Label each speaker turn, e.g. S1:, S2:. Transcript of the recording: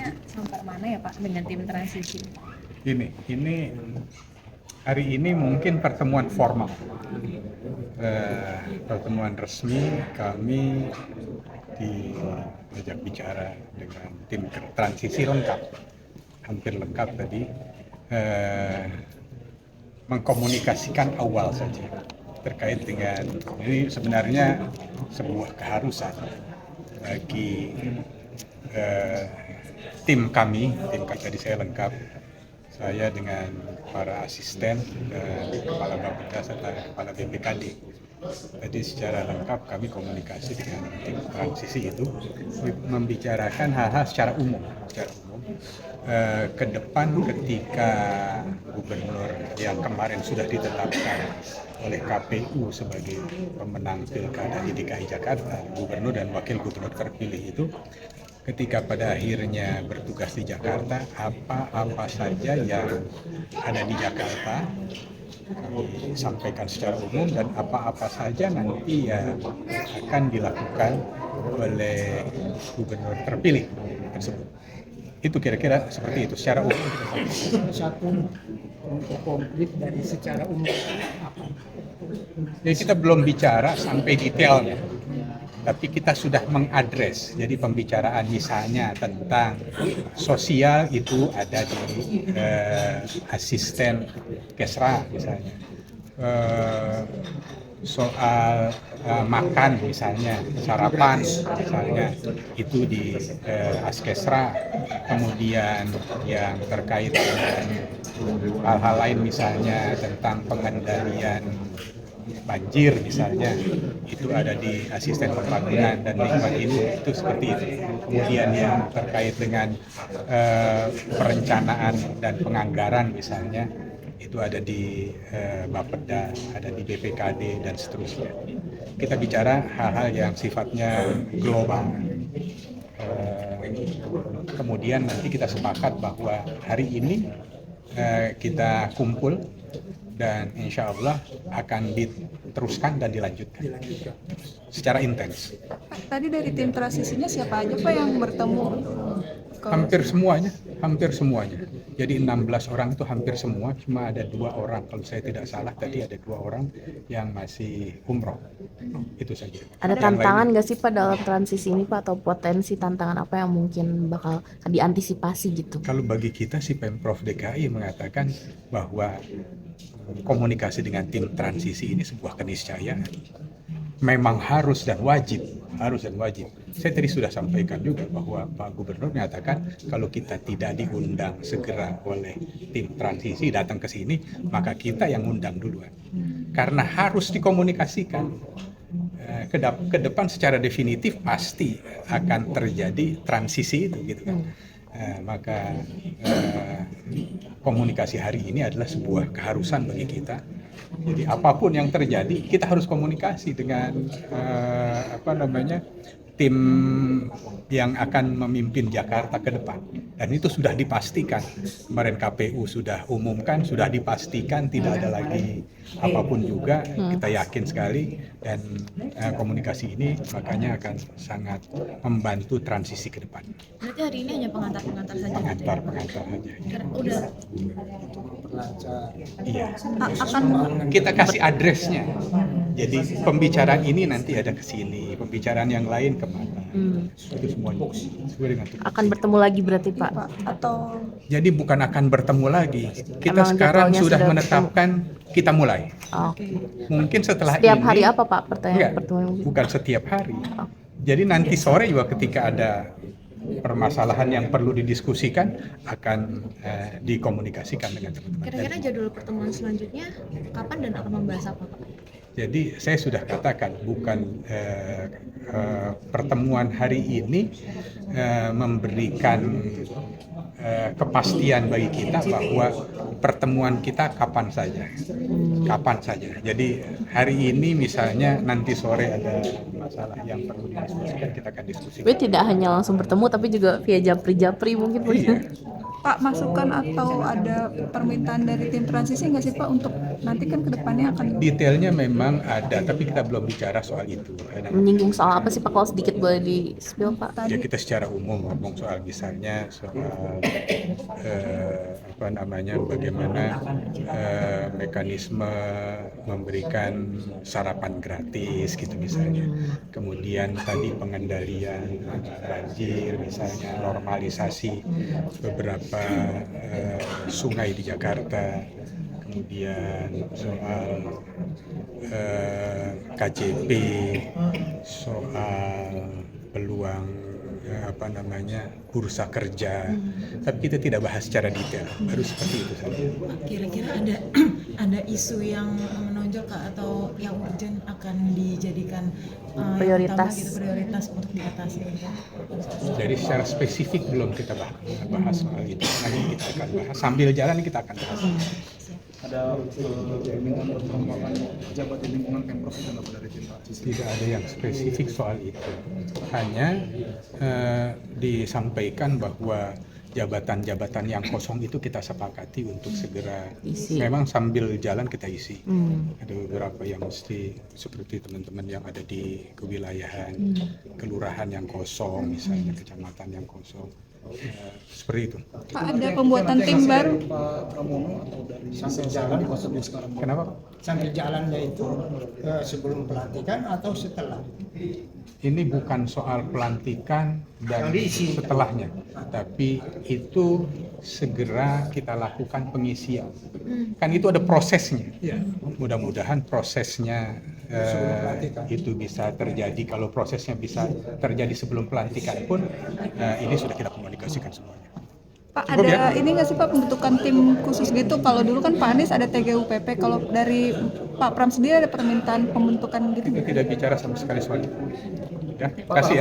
S1: pertemuannya sampai mana ya Pak dengan tim transisi?
S2: Ini hari ini mungkin pertemuan formal, pertemuan resmi kami diajak bicara dengan tim transisi lengkap, hampir lengkap tadi, mengkomunikasikan awal saja terkait dengan ini sebenarnya sebuah keharusan bagi tim kami tadi saya lengkap, saya dengan para asisten dan kepala Bapeda serta kepala BPKD. Jadi secara lengkap kami komunikasi dengan tim transisi itu membicarakan hal-hal secara umum. Ke depan ketika gubernur yang kemarin sudah ditetapkan oleh KPU sebagai pemenang pilkada di DKI Jakarta, gubernur dan wakil gubernur terpilih itu, ketika pada akhirnya bertugas di Jakarta, apa saja yang ada di Jakarta kami sampaikan secara umum, dan apa saja nanti yang akan dilakukan oleh gubernur terpilih tersebut. Itu kira-kira seperti itu secara umum.
S3: Satu untuk komplit dari secara umum apa?
S2: Jadi kita belum bicara sampai detailnya, tapi kita sudah mengadres. Jadi pembicaraan misalnya tentang sosial itu ada di asisten Kesra misalnya. Soal makan misalnya, sarapan misalnya, itu di Askesra. Kemudian yang terkait dengan hal-hal lain misalnya tentang pengendalian banjir misalnya, itu ada di asisten pembangunan dan lingkungan hidup, itu seperti itu. Kemudian yang terkait dengan perencanaan dan penganggaran misalnya, itu ada di Bapeda, ada di BPKD dan seterusnya. Kita bicara hal-hal yang sifatnya global. Kemudian nanti kita sepakat bahwa hari ini kita kumpul dan insya Allah akan diteruskan dan dilanjutkan secara intens.
S1: Pak, tadi dari tim transisinya siapa aja Pak yang bertemu?
S2: Hampir semuanya. Jadi 16 orang itu hampir semua, cuma ada 2 orang kalau saya tidak salah tadi ada 2 orang yang masih umroh. Itu saja.
S4: Ada tantangan nggak sih Pak dalam transisi ini Pak, atau potensi tantangan apa yang mungkin bakal diantisipasi gitu?
S2: Kalau bagi kita si Pemprov DKI mengatakan bahwa komunikasi dengan tim transisi ini sebuah keniscayaan. Memang harus dan wajib. Saya tadi sudah sampaikan juga bahwa Pak Gubernur menyatakan kalau kita tidak diundang segera oleh tim transisi datang ke sini, maka kita yang undang duluan. Karena harus dikomunikasikan. Ke depan secara definitif pasti akan terjadi transisi itu gitu kan. Maka komunikasi hari ini adalah sebuah keharusan bagi kita. Jadi apapun yang terjadi kita harus komunikasi dengan tim yang akan memimpin Jakarta ke depan, dan itu sudah dipastikan. Kemarin KPU sudah umumkan, sudah dipastikan tidak ada lagi apapun juga. Kita yakin sekali, dan komunikasi ini makanya akan sangat membantu transisi ke depan.
S1: Berarti hari ini hanya pengantar saja?
S2: Pengantar saja.
S1: Udah.
S2: Iya. Kita kasih addressnya. Jadi pembicaraan ini nanti ada ke sini, pembicaraan yang lain kemana. Itu semuanya sesuai dengan tugas.
S4: Akan bertemu lagi berarti Pak?
S1: Atau
S2: Jadi bukan akan bertemu lagi. Kita
S4: Emang
S2: sekarang
S4: jadwalnya
S2: sudah
S4: sudah
S2: menetapkan kita mulai.
S4: Oke.
S2: Mungkin setelah
S4: Setiap
S2: ini.
S4: hari apa Pak
S2: Enggak,
S4: pertemuan?
S2: bukan setiap hari. Jadi nanti sore juga ketika ada permasalahan yang perlu didiskusikan akan dikomunikasikan dengan teman-teman.
S1: kira-kira jadwal pertemuan selanjutnya kapan dan akan membahas apa Pak?
S2: Jadi saya sudah katakan bukan pertemuan hari ini memberikan kepastian bagi kita bahwa pertemuan kita kapan saja. Jadi hari ini misalnya nanti sore ada masalah yang perlu didiskusikan, kita akan diskusikan.
S4: Tapi tidak hanya langsung bertemu tapi juga via japri-japri mungkin.
S2: Iya.
S5: Pak, masukan atau ada permintaan dari tim transisi nggak sih Pak untuk nanti kan kedepannya akan
S2: Detailnya memang ada, tapi kita belum bicara soal itu.
S4: Menyinggung soal apa sih Pak, kalau sedikit boleh di-spill Pak?
S2: Ya
S5: tadi?
S2: kita secara umum ngomong soal misalnya soal bagaimana mekanisme memberikan sarapan gratis gitu misalnya. Kemudian tadi pengendalian banjir misalnya, normalisasi beberapa sungai di Jakarta. Kemudian soal KJP, soal peluang bursa kerja, tapi kita tidak bahas secara detail, baru seperti itu saja.
S6: Kira-kira ada isu yang menonjol Kak, atau yang urgent akan dijadikan
S4: Prioritas.
S6: utama gitu, prioritas untuk diatasi gitu.
S2: Jadi secara spesifik belum kita bahas soal itu, nanti kita akan bahas sambil jalan kita akan bahas.
S7: Ada permintaan perombakan pejabat di lingkungan Pemprov itu nggak dari tim transisi?
S2: Tidak ada yang spesifik soal itu, hanya disampaikan bahwa jabatan-jabatan yang kosong itu kita sepakati untuk segera
S4: Isi.
S2: memang sambil jalan kita isi. Ada beberapa yang mesti seperti teman-teman yang ada di kewilayahan, kelurahan yang kosong misalnya, kecamatan yang kosong. Seperti itu.
S5: Pak, ada pembuatan tim baru?
S7: Pak Pramono atau dari sambil jalan maksudnya sekarang?
S2: Kenapa?
S3: Sambil jalannya itu sebelum pelantikan atau setelah?
S2: Ini bukan soal pelantikan dan
S3: Yang diisi.
S2: setelahnya, tapi itu segera kita lakukan pengisian. Kan itu ada prosesnya. Mudah-mudahan prosesnya itu bisa terjadi. Kalau prosesnya bisa terjadi sebelum pelantikan pun, ini sudah kita komunikasikan semuanya.
S5: Pak,
S2: Cukup
S5: ada
S2: ya?
S5: ini nggak sih Pak pembentukan tim khusus gitu? Kalau dulu kan Pak Anies ada TGUPP, kalau dari Pak Pram sendiri ada permintaan pembentukan gitu?
S2: Kita tidak bicara sama sekali soal itu. Ya, kasih ya.